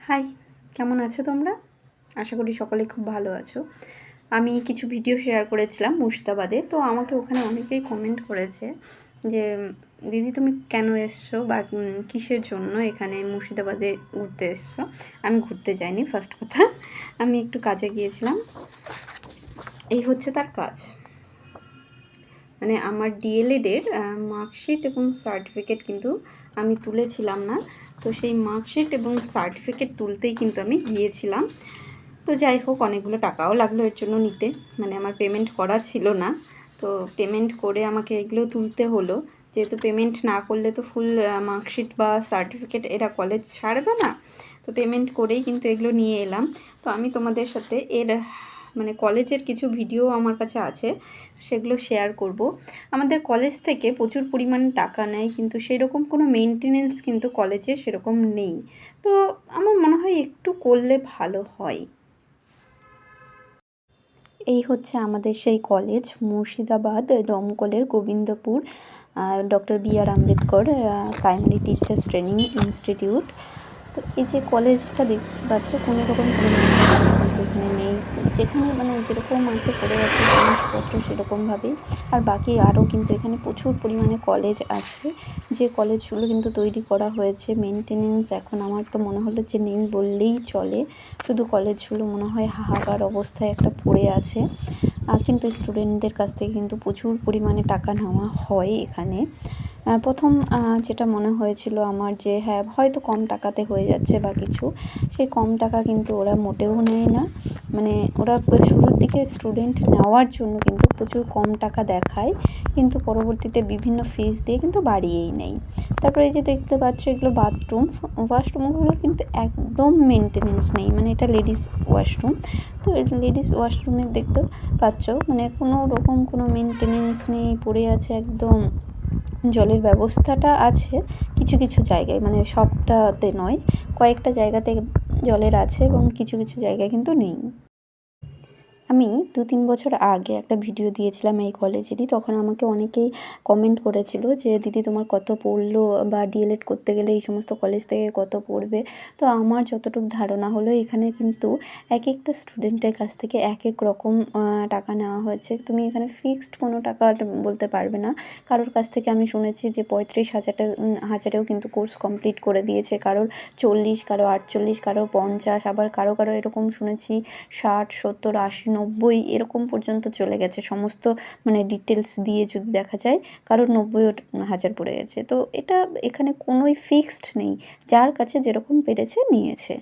High, কেমন আছো তোমরা? আশা করি সকলে খুব ভালো আছো। আমি কিছু ভিডিও শেয়ার করেছিলাম মুর্শিদাবাদে, তো আমাকে ওখানে অনেকেই কমেন্ট করেছে যে দিদি তুমি কেন এসছো বা কিসের জন্য এখানে মুর্শিদাবাদে ঘুরতে এসছো। আমি ঘুরতে যাইনি, ফার্স্ট কথা। আমি একটু কাজে গিয়েছিলাম। এই হচ্ছে তার কাজ, মানে আমার ডিএলএডের মার্কশিট এবং সার্টিফিকেট কিন্তু আমি তুলেছিলাম না, তো সেই মার্কশিট এবং সার্টিফিকেট তুলতেই কিন্তু আমি গিয়েছিলাম। তো যাই হোক, অনেকগুলো টাকাও লাগলো এর জন্য নিতে, মানে আমার পেমেন্ট করা ছিল না, তো পেমেন্ট করে আমাকে এগুলো তুলতে হলো। যেহেতু পেমেন্ট না করলে তো ফুল মার্কশিট বা সার্টিফিকেট এরা কলেজ ছাড়বে না, তো পেমেন্ট করেই কিন্তু এগুলো নিয়ে এলাম। তো আমি তোমাদের সাথে এর মানে কলেজের কিছু ভিডিও আমার কাছে আছে, সেগুলো শেয়ার করব। আমাদের কলেজ থেকে প্রচুর পরিমাণে টাকা নেয়, কিন্তু সেরকম কোনো মেনটেনেন্স কিন্তু কলেজে সেরকম নেই। তো আমার মনে হয় একটু করলে ভালো হয়। এই হচ্ছে আমাদের সেই কলেজ, মুর্শিদাবাদ দমকলের Gobindapur doctor B.R.. Ambedkar primary teachers training institute. তো এই যে কলেজটা দেখতে পাচ্ছ, কোনো রকম কোনো মেনটেন্যান্স কিন্তু এখানে নেই। যেখানে মানে যেরকম আছে পড়ে আছে জিনিসপত্র সেরকমভাবেই। আর বাকি আরও কিন্তু এখানে প্রচুর পরিমাণে কলেজ আছে, যে কলেজগুলো কিন্তু তৈরি করা হয়েছে। মেনটেনেন্স এখন আমার তো মনে হলো যে নেই বললেই চলে, শুধু কলেজগুলো মনে হয় হাহাকার অবস্থায় একটা পড়ে আছে। কিন্তু স্টুডেন্টদের কাছ থেকে কিন্তু প্রচুর পরিমাণে টাকা নেওয়া হয় এখানে। প্রথম যেটা মনে হয়েছিল আমার যে হ্যাঁ হয়তো কম টাকাতে হয়ে যাচ্ছে বা কিছু, সেই কম টাকা কিন্তু ওরা মোটেও নেয় না। মানে ওরা শুরুর দিকে স্টুডেন্ট নেওয়ার জন্য কিন্তু প্রচুর কম টাকা দেখায়, কিন্তু পরবর্তীতে বিভিন্ন ফিস দিয়ে কিন্তু বাড়িয়েই নেয়। তারপরে এই যে দেখতে পাচ্ছ এগুলো বাথরুম, ওয়াশরুমগুলোর কিন্তু একদম মেনটেনেন্স নেই, মানে এটা লেডিস ওয়াশরুম। তো লেডিস ওয়াশরুমের দেখতে পাচ্ছ মানে কোনো রকম কোনো মেনটেনেন্স নেই, পড়ে আছে একদম। জলের ব্যবস্থাটা আছে কিছু কিছু জায়গায়, মানে সবটাতে নয়, কয়েকটা জায়গাতে জলের আছে এবং কিছু কিছু জায়গায় কিন্তু নেই। আমি 2-3 বছর আগে একটা ভিডিও দিয়েছিলাম এই কলেজেরই, তখন আমাকে অনেকেই কমেন্ট করেছিল যে দিদি তোমার কত পড়লো, বা ডিএলএড করতে গেলে এই সমস্ত কলেজ থেকে কত পড়বে। তো আমার যতটুকু ধারণা হলো এখানে কিন্তু এক একটা স্টুডেন্টের কাছ থেকে এক এক রকম টাকা নেওয়া হয়েছে। তুমি এখানে ফিক্সড কোনো টাকা বলতে পারবে না। কারোর কাছ থেকে আমি শুনেছি যে 35,000 হাজারেও কিন্তু কোর্স কমপ্লিট করে দিয়েছে, কারোর 40, কারো 48, কারো 50, আবার কারো কারো এরকম শুনেছি 60, 70, 80, 90 এরকম পর্যন্ত চলে গেছে। সমস্ত মানে ডিটেলস দিয়ে যদি দেখা যায়, কারোর 90,000 পড়ে গেছে। তো এটা এখানে কোনোই ফিক্সড নেই, যার কাছে যেরকম পেরেছে নিয়েছে।